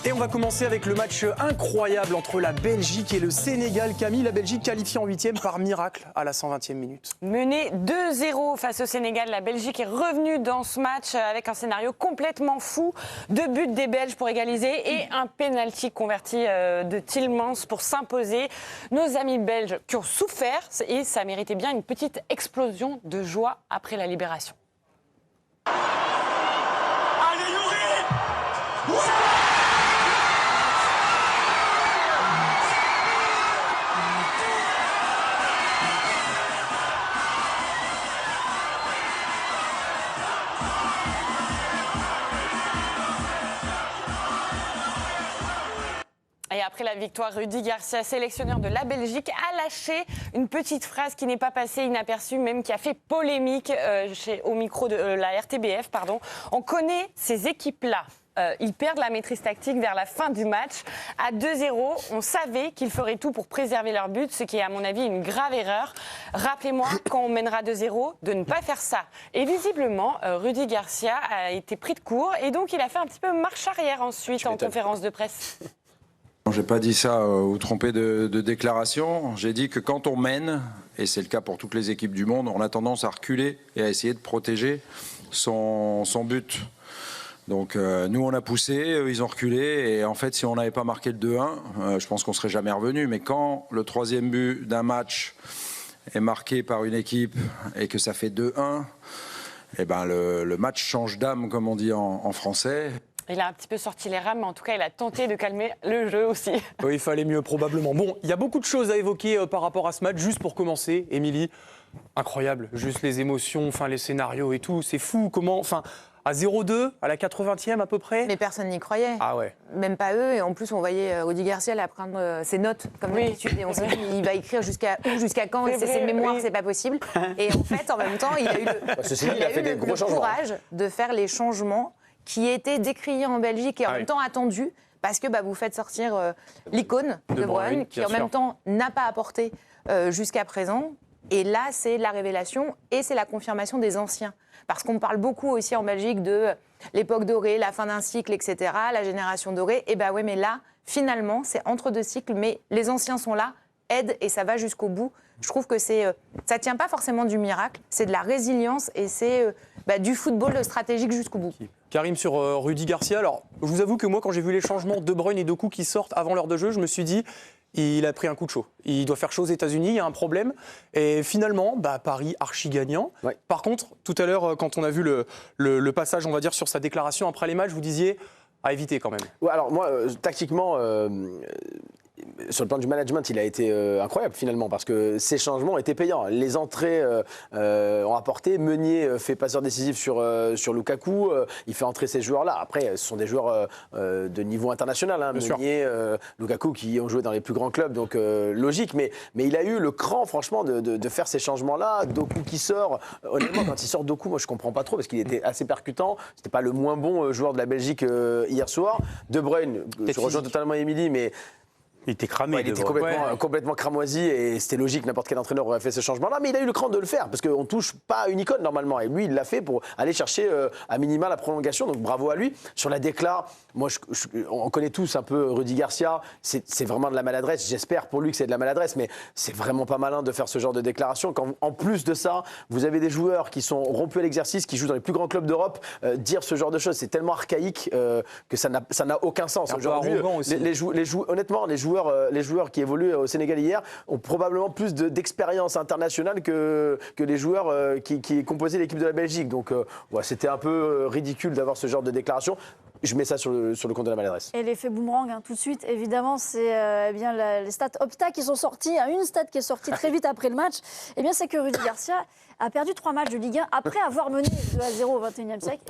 Et on va commencer avec le match incroyable entre la Belgique et le Sénégal. Camille, la Belgique qualifiée en 8e par miracle à la 120e minute. Menée 2-0 face au Sénégal, la Belgique est revenue dans ce match avec un scénario complètement fou. 2 buts des Belges pour égaliser et un pénalty converti de Tielemans pour s'imposer. Nos amis belges qui ont souffert et ça méritait bien une petite explosion de joie après la libération. Allez Youri! Ouais! Et après la victoire, Rudi Garcia, sélectionneur de la Belgique, a lâché une petite phrase qui n'est pas passée inaperçue, même qui a fait polémique au micro de la RTBF. On connaît ces équipes-là. Ils perdent la maîtrise tactique vers la fin du match. À 2-0, on savait qu'ils feraient tout pour préserver leur but, ce qui est à mon avis une grave erreur. Rappelez-moi, quand on mènera 2-0, de ne pas faire ça. Et visiblement, Rudi Garcia a été pris de court et donc il a fait un petit peu marche arrière ensuite en conférence de presse. Je n'ai pas dit ça ou trompé de déclaration. J'ai dit que quand on mène, et c'est le cas pour toutes les équipes du monde, on a tendance à reculer et à essayer de protéger son but. Donc nous on a poussé, eux ils ont reculé et en fait si on n'avait pas marqué le 2-1, je pense qu'on ne serait jamais revenu. Mais quand le 3e but d'un match est marqué par une équipe et que ça fait 2-1, eh ben le match change d'âme comme on dit en français. Il a un petit peu sorti les rames, mais en tout cas, il a tenté de calmer le jeu aussi. Oui, il fallait mieux probablement. Bon, il y a beaucoup de choses à évoquer par rapport à ce match. Juste pour commencer, Émilie, incroyable. Juste les émotions, les scénarios et tout. C'est fou. Comment, à 0-2, à la 80e à peu près. Mais personne n'y croyait. Ah ouais. Même pas eux. Et en plus, on voyait Rudi Garcia là, prendre ses notes, comme d'habitude. Et on s'est dit, il va écrire jusqu'à quand. C'est ses mémoires, c'est pas possible. Et en fait, en même temps, il a eu le courage de faire les changements qui étaient décriés en Belgique et en même temps attendus. Parce que vous faites sortir l'icône de Bruyne, qui en même temps n'a pas apporté jusqu'à présent. Et là, c'est la révélation et c'est la confirmation des anciens. Parce qu'on parle beaucoup aussi en Belgique de l'époque dorée, la fin d'un cycle, etc., la génération dorée. Et ouais, mais là, finalement, c'est entre 2 cycles, mais les anciens sont là, aident et ça va jusqu'au bout. Je trouve que ça ne tient pas forcément du miracle, c'est de la résilience et c'est du football stratégique jusqu'au bout. Karim, sur Rudi Garcia, alors je vous avoue que moi quand j'ai vu les changements De Bruyne et Doku qui sortent avant l'heure de jeu, je me suis dit il a pris un coup de chaud. Il doit faire chaud aux États-Unis, il y a un problème. Et finalement, Paris archi gagnant. Ouais. Par contre, tout à l'heure, quand on a vu le passage, on va dire, sur sa déclaration après les matchs, vous disiez à éviter quand même. Ouais, alors moi, tactiquement, sur le plan du management, il a été incroyable finalement parce que ces changements étaient payants. Les entrées ont apporté. Meunier fait passeur décisif sur Lukaku. Il fait entrer ces joueurs-là. Après, ce sont des joueurs de niveau international. Hein. Meunier, Lukaku qui ont joué dans les plus grands clubs, donc logique. Mais il a eu le cran, franchement, de faire ces changements-là. Doku qui sort. Honnêtement, quand il sort Doku, moi je comprends pas trop parce qu'il était assez percutant. C'était pas le moins bon joueur de la Belgique hier soir. De Bruyne, je rejoins totalement Émilie, mais il était cramé. Ouais, il était complètement cramoisi et c'était logique, n'importe quel entraîneur aurait fait ce changement-là, mais il a eu le cran de le faire parce qu'on ne touche pas à une icône normalement et lui il l'a fait pour aller chercher à minima la prolongation, donc bravo à lui. Sur la décla, moi on connaît tous un peu Rudi Garcia, c'est vraiment de la maladresse, j'espère pour lui que c'est de la maladresse, mais c'est vraiment pas malin de faire ce genre de déclaration quand en plus de ça, vous avez des joueurs qui sont rompus à l'exercice, qui jouent dans les plus grands clubs d'Europe, dire ce genre de choses, c'est tellement archaïque que ça n'a aucun sens. Aujourd'hui, honnêtement, les joueurs qui évoluent au Sénégal hier ont probablement plus d'expérience internationale que les joueurs qui composaient l'équipe de la Belgique. Donc c'était un peu ridicule d'avoir ce genre de déclaration. Je mets ça sur le compte de la maladresse. Et l'effet boomerang, tout de suite, évidemment, c'est les stats Opta qui sont sortis. Une stat qui est sortie très vite après le match, c'est que Rudi Garcia a perdu 3 matchs de Ligue 1 après avoir mené 2-0 au XXIe siècle.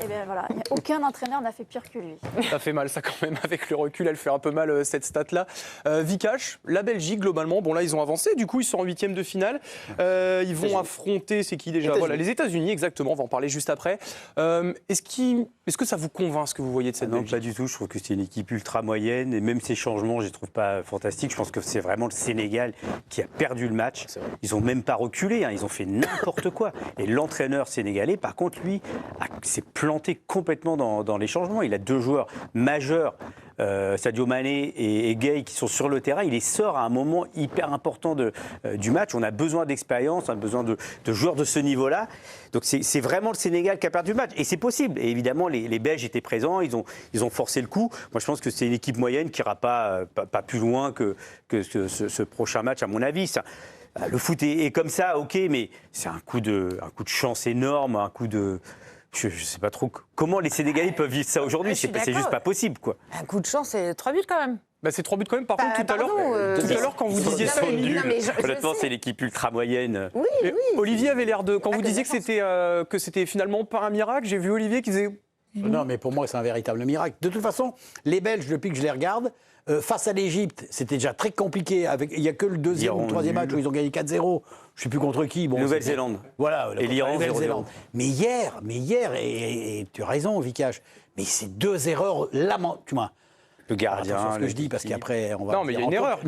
Aucun entraîneur n'a fait pire que lui. Ça fait mal, ça quand même, avec le recul, elle fait un peu mal cette stat-là. Vikash, la Belgique, globalement, là ils ont avancé, du coup ils sont en 8e de finale. Ils vont affronter, c'est qui déjà ? Voilà, les États-Unis, exactement, on va en parler juste après. Est-ce que ça vous convainc ce que vous voyez de cette Belgique ? Pas du tout, je trouve que c'est une équipe ultra moyenne et même ces changements, je les trouve pas fantastiques. Je pense que c'est vraiment le Sénégal qui a perdu le match. Ils ont même pas reculé, ils ont fait n'importe quoi. Et l'entraîneur sénégalais, par contre, lui, s'est planté complètement dans les changements. Il a 2 joueurs majeurs Sadio Mané et Gueye qui sont sur le terrain, il les sort à un moment hyper important du match. On a besoin d'expérience, on a besoin de joueurs de ce niveau-là. Donc c'est vraiment le Sénégal qui a perdu le match. Et c'est possible. Et évidemment, les Belges étaient présents, ils ont forcé le coup. Moi, je pense que c'est une équipe moyenne qui n'ira pas plus loin que ce prochain match, à mon avis. Le foot est comme ça, ok, mais c'est un coup de chance énorme, un coup de... Je ne sais pas trop comment les Sénégalais peuvent vivre ça aujourd'hui. C'est juste pas possible, quoi. Un coup de chance, c'est 3 buts quand même. Bah, c'est 3 buts quand même. Par contre, tout à l'heure, quand vous disiez ça, honnêtement, c'est l'équipe ultra moyenne. Oui, oui. Olivier avait l'air de... Quand vous disiez que c'était finalement pas un miracle, j'ai vu Olivier qui disait... Non, mais pour moi, c'est un véritable miracle. De toute façon, les Belges, depuis que je les regarde, face à l'Égypte, c'était déjà très compliqué. Il n'y a que le deuxième ou le troisième match où ils ont gagné 4-0. Je ne sais plus contre qui. Bon, Nouvelle-Zélande. Voilà. Et l'Iran, 0-0. Mais hier, et tu as raison, Vikash, mais c'est 2 erreurs lamentables. Le gardien. C'est ce que je dis, parce qu'après, on va... Non, mais il y a une erreur.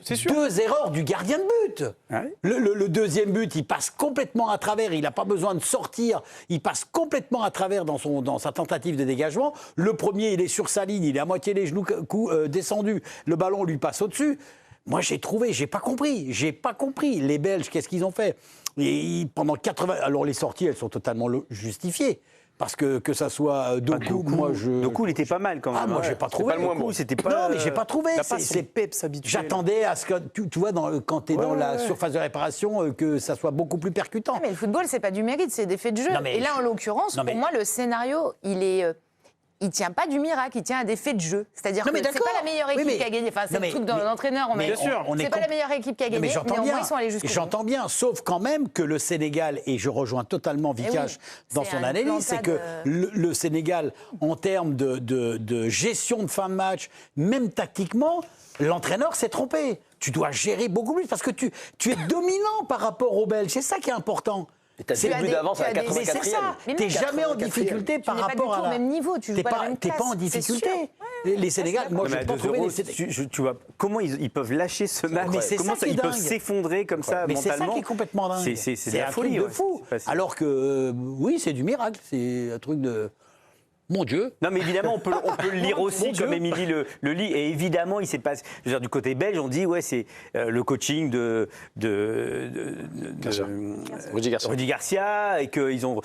C'est sûr. 2 erreurs du gardien de but. Ah oui. Le deuxième but, il passe complètement à travers. Il n'a pas besoin de sortir. Il passe complètement à travers dans sa tentative de dégagement. Le premier, il est sur sa ligne. Il est à moitié les genoux descendus. Le ballon lui passe au-dessus. Moi, j'ai pas compris. Les Belges, qu'est-ce qu'ils ont fait? Pendant 80... Alors, les sorties, elles sont totalement justifiées. Parce que ça soit Doku, moi je... Doku, il était pas mal quand même. Ah, moi j'ai pas trouvé. C'était pas... Non, mais j'ai pas trouvé. C'est peps habituel. J'attendais à ce que, tu vois, quand tu es dans la surface de réparation, que ça soit beaucoup plus percutant. Mais le football, c'est pas du mérite, c'est des faits de jeu. Et là, en l'occurrence, pour moi, le scénario, il tient pas du miracle, il tient à des faits de jeu. C'est-à-dire que c'est pas la meilleure équipe qui a gagné. Enfin, c'est le truc d'un entraîneur. Bien sûr. C'est pas la meilleure équipe qui a gagné, mais au moins ils sont allés jusqu'au bout. J'entends bien, sauf quand même que le Sénégal, et je rejoins totalement Vikash dans son analyse, c'est que le Sénégal, en termes de gestion de fin de match, même tactiquement, l'entraîneur s'est trompé. Tu dois gérer beaucoup plus parce que tu es dominant par rapport aux Belges. C'est ça qui est important. C'est le but d'avance à la 84e. Mais c'est ça. T'es jamais en difficulté par rapport à... Tu n'es pas du tout au même niveau. Tu joues pas la même classe. T'es pas en difficulté. Les Sénégal, moi je n'ai pas trouvé... Tu vois, comment ils peuvent lâcher ce match? Comment ils peuvent s'effondrer comme ça mentalement? Mais c'est ça qui est complètement dingue. C'est un truc de fou. Alors que, oui, c'est du miracle. C'est un truc de... Mon Dieu. Non, mais évidemment, on peut le lire aussi, comme Émilie le lit. Et évidemment, il s'est passé. Je veux dire, du côté belge, on dit, ouais, c'est le coaching de Rudy Garcia, et qu'ils ont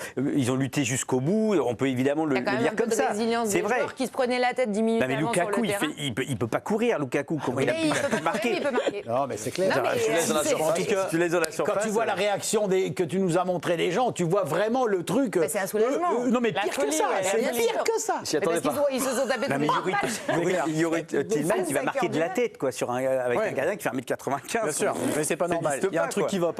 lutté jusqu'au bout. On peut évidemment le lire comme ça. C'est vrai. Qui se prenait la tête 10 minutes non, mais avant Lukaku, sur le terrain. il peut pas courir, Lukaku. Comment il peut marquer? Il peut marquer. Non, mais c'est clair. Tu laisses dans la surface. Quand tu vois la réaction que tu nous as montré des gens, tu vois vraiment le truc. C'est un soulagement. Non, mais pire que ça. C'est pire que ça. Ils se sont tapés il y aurait Tillman qui va marquer de la tête, quoi, avec un gardien qui fait 1m95. Bien sûr, mais c'est pas normal. Il y a un truc qui va pas.